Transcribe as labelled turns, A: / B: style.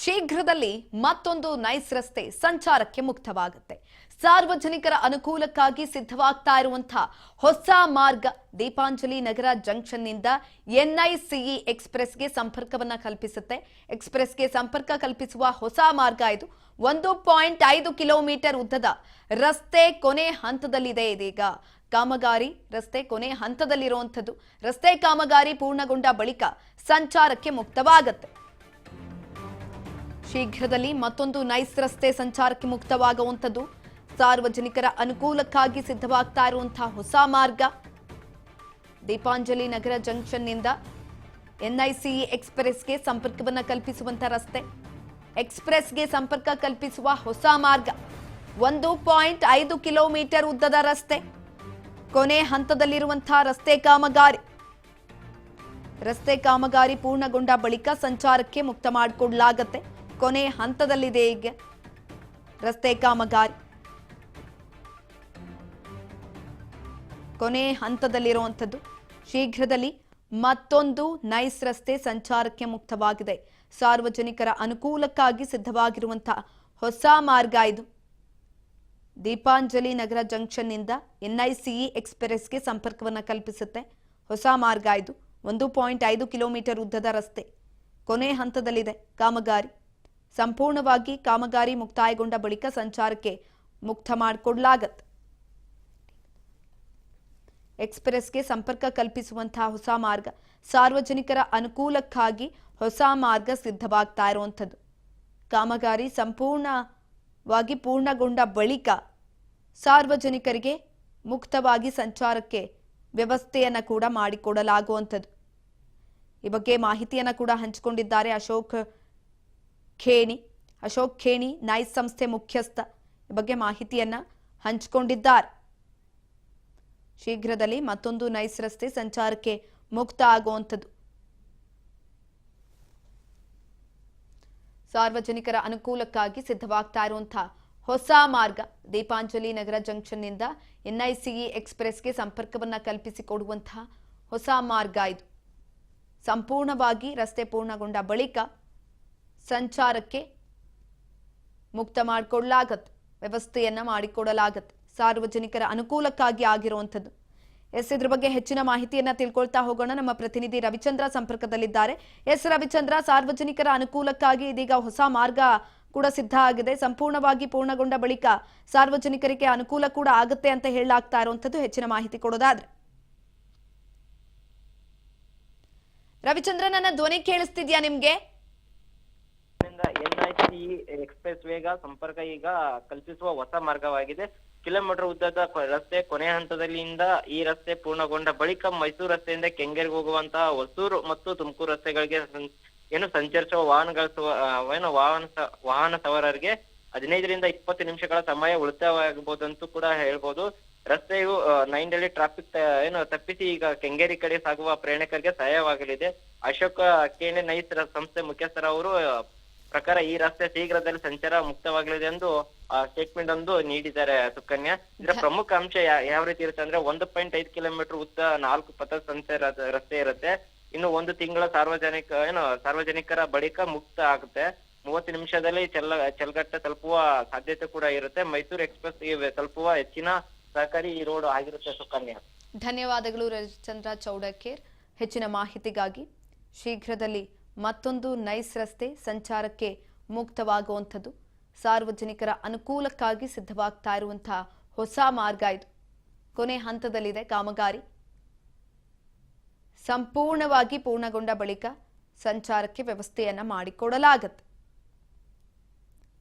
A: ಶೀಘ್ರದಲ್ಲಿ ಮತ್ತೊಂದು ನೈಸ್ ರಸ್ತೆ ಸಂಚಾರಕ್ಕೆ ಮುಕ್ತವಾಗುತ್ತೆ. ಸಾರ್ವಜನಿಕರ ಅನುಕೂಲಕ್ಕಾಗಿ ಸಿದ್ಧವಾಗ್ತಾ ಇರುವಂತಹ ಹೊಸ ಮಾರ್ಗ ದೀಪಾಂಜಲಿ ನಗರ ಜಂಕ್ಷನ್ ನಿಂದ ಎನ್ಐಸಿಇ ಎಕ್ಸ್‌ಪ್ರೆಸ್‌ಗೆ ಸಂಪರ್ಕವನ್ನ ಕಲ್ಪಿಸುತ್ತೆ. ಎಕ್ಸ್‌ಪ್ರೆಸ್‌ಗೆ ಸಂಪರ್ಕ ಕಲ್ಪಿಸುವ ಹೊಸ ಮಾರ್ಗ ಇದು. 1.5 ಕಿಲೋಮೀಟರ್ ಉದ್ದದ ರಸ್ತೆ ಕೊನೆ ಹಂತದಲ್ಲಿದೆ. ಇದೀಗ ಕಾಮಗಾರಿ ರಸ್ತೆ ಕೊನೆ ಹಂತದಲ್ಲಿರುವಂತದ್ದು. ರಸ್ತೆ ಕಾಮಗಾರಿ ಪೂರ್ಣಗೊಂಡ ಬಳಿಕ ಸಂಚಾರಕ್ಕೆ ಮುಕ್ತವಾಗುತ್ತೆ. ಶೀಘ್ರದಲ್ಲಿ ಮತ್ತೊಂದು ನೈಸ್ ರಸ್ತೆ ಸಂಚಾರಕ್ಕೆ ಮುಕ್ತವಾಗುವಂತದ್ದು. ಸಾರ್ವಜನಿಕರ ಅನುಕೂಲಕ್ಕಾಗಿ ಸಿದ್ಧವಾಗ್ತಾ ಇರುವಂತಹ ಹೊಸ ಮಾರ್ಗ ದೀಪಾಂಜಲಿ ನಗರ ಜಂಕ್ಷನ್ ನಿಂದ ಎನ್ಐಸಿಇ ಎಕ್ಸ್‌ಪ್ರೆಸ್‌ಗೆ ಸಂಪರ್ಕವನ್ನ ಕಲ್ಪಿಸುವಂತ ರಸ್ತೆ. ಎಕ್ಸ್‌ಪ್ರೆಸ್‌ಗೆ ಸಂಪರ್ಕ ಕಲ್ಪಿಸುವ ಹೊಸ ಮಾರ್ಗ 1.5 ಕಿಲೋಮೀಟರ್ ಉದ್ದದ ರಸ್ತೆ ಕೊನೆ ಹಂತದಲ್ಲಿರುವಂತಹ ರಸ್ತೆ ಕಾಮಗಾರಿ ಪೂರ್ಣಗೊಂಡ ಬಳಿಕ ಸಂಚಾರಕ್ಕೆ ಮುಕ್ತ ಮಾಡಿಕೊಡಲಾಗುತ್ತೆ. ಕೊನೆ ಹಂತದಲ್ಲಿದೆ ಈಗ ರಸ್ತೆ ಕಾಮಗಾರಿ. ಕೊನೆ ಹಂತದಲ್ಲಿರುವಂತದ್ದು. ಶೀಘ್ರದಲ್ಲಿ ಮತ್ತೊಂದು ನೈಸ್ ರಸ್ತೆ ಸಂಚಾರಕ್ಕೆ ಮುಕ್ತವಾಗಿದೆ. ಸಾರ್ವಜನಿಕರ ಅನುಕೂಲಕ್ಕಾಗಿ ಸಿದ್ಧವಾಗಿರುವಂತಹ ಹೊಸ ಮಾರ್ಗ ಇದು. ದೀಪಾಂಜಲಿ ನಗರ ಜಂಕ್ಷನ್ ನಿಂದ ಎನ್ಐಸಿಇ ಎಕ್ಸ್‌ಪ್ರೆಸ್‌ಗೆ ಸಂಪರ್ಕವನ್ನ ಕಲ್ಪಿಸುತ್ತೆ. ಹೊಸ ಮಾರ್ಗ ಇದು. 1.5 ಕಿಲೋಮೀಟರ್ ಉದ್ದದ ರಸ್ತೆ ಕೊನೆ ಹಂತದಲ್ಲಿದೆ ಕಾಮಗಾರಿ. ಸಂಪೂರ್ಣವಾಗಿ ಕಾಮಗಾರಿ ಮುಕ್ತಾಯಗೊಂಡ ಬಳಿಕ ಸಂಚಾರಕ್ಕೆ ಮುಕ್ತ ಮಾಡಿಕೊಡಲಾಗುತ್ತೆ. ಎಕ್ಸ್‌ಪ್ರೆಸ್‌ಗೆ ಸಂಪರ್ಕ ಕಲ್ಪಿಸುವಂತಹ ಹೊಸ ಮಾರ್ಗ ಸಾರ್ವಜನಿಕರ ಅನುಕೂಲಕ್ಕಾಗಿ ಹೊಸ ಮಾರ್ಗ ಸಿದ್ಧವಾಗ್ತಾ ಇರುವಂಥದ್ದು. ಕಾಮಗಾರಿ ಸಂಪೂರ್ಣವಾಗಿ ಪೂರ್ಣಗೊಂಡ ಬಳಿಕ ಸಾರ್ವಜನಿಕರಿಗೆ ಮುಕ್ತವಾಗಿ ಸಂಚಾರಕ್ಕೆ ವ್ಯವಸ್ಥೆಯನ್ನು ಕೂಡ ಮಾಡಿಕೊಡಲಾಗುವಂಥದ್ದು. ಈ ಬಗ್ಗೆ ಮಾಹಿತಿಯನ್ನು ಕೂಡ ಹಂಚಿಕೊಂಡಿದ್ದಾರೆ ಅಶೋಕ್ ಖೇಣಿ ನೈಸ್ ಸಂಸ್ಥೆ ಮುಖ್ಯಸ್ಥ. ಈ ಬಗ್ಗೆ ಮಾಹಿತಿಯನ್ನ ಹಂಚಿಕೊಂಡಿದ್ದಾರೆ. ಶೀಘ್ರದಲ್ಲಿ ಮತ್ತೊಂದು ನೈಸ್ ರಸ್ತೆ ಸಂಚಾರಕ್ಕೆ ಮುಕ್ತ ಆಗುವಂಥದ್ದು. ಸಾರ್ವಜನಿಕರ ಅನುಕೂಲಕ್ಕಾಗಿ ಸಿದ್ಧವಾಗ್ತಾ ಇರುವಂತಹ ಹೊಸ ಮಾರ್ಗ ದೀಪಾಂಜಲಿ ನಗರ ಜಂಕ್ಷನ್ ನಿಂದ ಎನ್ಐಸಿಇ ಎಕ್ಸ್‌ಪ್ರೆಸ್‌ಗೆ ಸಂಪರ್ಕವನ್ನ ಕಲ್ಪಿಸಿಕೊಡುವಂತಹ ಹೊಸ ಮಾರ್ಗ ಇದು. ಸಂಪೂರ್ಣವಾಗಿ ರಸ್ತೆ ಪೂರ್ಣಗೊಂಡ ಬಳಿಕ ಸಂಚಾರಕ್ಕೆ ಮುಕ್ತ ಮಾಡಿಕೊಡಲಾಗುತ್ತೆ. ವ್ಯವಸ್ಥೆಯನ್ನ ಮಾಡಿಕೊಡಲಾಗುತ್ತೆ. ಸಾರ್ವಜನಿಕರ ಅನುಕೂಲಕ್ಕಾಗಿ ಆಗಿರುವಂಥದ್ದು. ಇದ್ರ ಬಗ್ಗೆ ಹೆಚ್ಚಿನ ಮಾಹಿತಿಯನ್ನ ತಿಳ್ಕೊಳ್ತಾ ಹೋಗೋಣ. ನಮ್ಮ ಪ್ರತಿನಿಧಿ ರವಿಚಂದ್ರ ಸಂಪರ್ಕದಲ್ಲಿದ್ದಾರೆ. ರವಿಚಂದ್ರ, ಸಾರ್ವಜನಿಕರ ಅನುಕೂಲಕ್ಕಾಗಿ ಇದೀಗ ಹೊಸ ಮಾರ್ಗ ಕೂಡ ಸಿದ್ಧ ಆಗಿದೆ. ಸಂಪೂರ್ಣವಾಗಿ ಪೂರ್ಣಗೊಂಡ ಬಳಿಕ ಸಾರ್ವಜನಿಕರಿಗೆ ಅನುಕೂಲ ಕೂಡ ಆಗುತ್ತೆ ಅಂತ ಹೇಳಲಾಗ್ತಾ ಇರುವಂತದ್ದು. ಹೆಚ್ಚಿನ ಮಾಹಿತಿ ಕೊಡೋದಾದ್ರೆ ರವಿಚಂದ್ರ, ನನ್ನ ಧ್ವನಿ ಕೇಳಿಸ್ತಿದ್ಯಾ ನಿಮ್ಗೆ?
B: ಎನ್ಐಸಿಇ ಎಕ್ಸ್‌ಪ್ರೆಸ್ ವೇಗ ಸಂಪರ್ಕ ಈಗ ಕಲ್ಪಿಸುವ ಹೊಸ ಮಾರ್ಗವಾಗಿದೆ. ಕಿಲೋಮೀಟರ್ ಉದ್ದದ ರಸ್ತೆ ಕೊನೆ ಹಂತದಲ್ಲಿಂದ ಈ ರಸ್ತೆ ಪೂರ್ಣಗೊಂಡ ಬಳಿಕ ಮೈಸೂರು ರಸ್ತೆಯಿಂದ ಕೆಂಗೇರಿಗೆ ಹೋಗುವಂತಹ ಹೊಸೂರು ಮತ್ತು ತುಮಕೂರು ರಸ್ತೆಗಳಿಗೆ ಸಂಚರಿಸುವ ವಾಹನ ಸವಾರರಿಗೆ 15ರಿಂದ 20 ನಿಮಿಷಗಳ ಸಮಯ ಉಳಿತಾಯವಾಗಬಹುದು ಅಂತೂ ಕೂಡ ಹೇಳ್ಬೋದು. ರಸ್ತೆಯು ನೈನ್‌ನಲ್ಲಿ ಟ್ರಾಫಿಕ್ ತಪ್ಪಿಸಿ ಈಗ ಕೆಂಗೇರಿ ಕಡೆ ಸಾಗುವ ಪ್ರಯಾಣಿಕರಿಗೆ ಸಹಾಯವಾಗಲಿದೆ. ಅಶೋಕ್ ಖೇಣಿ ನೈಸ್ ಸಂಸ್ಥೆ ಮುಖ್ಯಸ್ಥರ ಅವರು ಪ್ರಕಾರ ಈ ರಸ್ತೆ ಶೀಘ್ರದಲ್ಲಿ ಸಂಚಾರ ಮುಕ್ತವಾಗಲಿದೆ ಎಂದು ಸ್ಟೇಟ್ಮೆಂಟ್ ಒಂದು ನೀಡಿದ್ದಾರೆ. ಸುಕನ್ಯಾ, ಇದರ ಪ್ರಮುಖ ಅಂಶ ಯಾವ ರೀತಿ ಇರುತ್ತೆ ಅಂದ್ರೆ 1.5 ಕಿಲೋಮೀಟರ್ ಉದ್ದ 4 ಪಥ ಸಂಚಾರ ರಸ್ತೆ ಇರುತ್ತೆ. ಇನ್ನು 1 ತಿಂಗಳ ಸಾರ್ವಜನಿಕರ ಬಳಿಕ ಮುಕ್ತ ಆಗುತ್ತೆ. 30 ನಿಮಿಷದಲ್ಲಿ ಚಲ್ಗಟ್ಟ ತಲುಪುವ ಸಾಧ್ಯತೆ ಕೂಡ ಇರುತ್ತೆ. ಮೈಸೂರು ಎಕ್ಸ್‌ಪ್ರೆಸ್ ತಲುಪುವ ಹೆಚ್ಚಿನ ಸಹಕಾರಿ ಈ ರೋಡ್ ಆಗಿರುತ್ತೆ. ಸುಕನ್ಯಾ,
A: ಧನ್ಯವಾದಗಳು ರವಿಚಂದ್ರ ಚೌಡಕೇರ್ ಹೆಚ್ಚಿನ ಮಾಹಿತಿಗಾಗಿ. ಶೀಘ್ರದಲ್ಲಿ ಮತ್ತೊಂದು ನೈಸ್ ರಸ್ತೆ ಸಂಚಾರಕ್ಕೆ ಮುಕ್ತವಾಗುವಂಥದ್ದು. ಸಾರ್ವಜನಿಕರ ಅನುಕೂಲಕ್ಕಾಗಿ ಸಿದ್ಧವಾಗ್ತಾ ಇರುವಂತಹ ಹೊಸ ಮಾರ್ಗ ಇದು. ಕೊನೆ ಹಂತದಲ್ಲಿದೆ ಕಾಮಗಾರಿ. ಸಂಪೂರ್ಣವಾಗಿ ಪೂರ್ಣಗೊಂಡ ಬಳಿಕ ಸಂಚಾರಕ್ಕೆ ವ್ಯವಸ್ಥೆಯನ್ನ ಮಾಡಿಕೊಡಲಾಗುತ್ತೆ.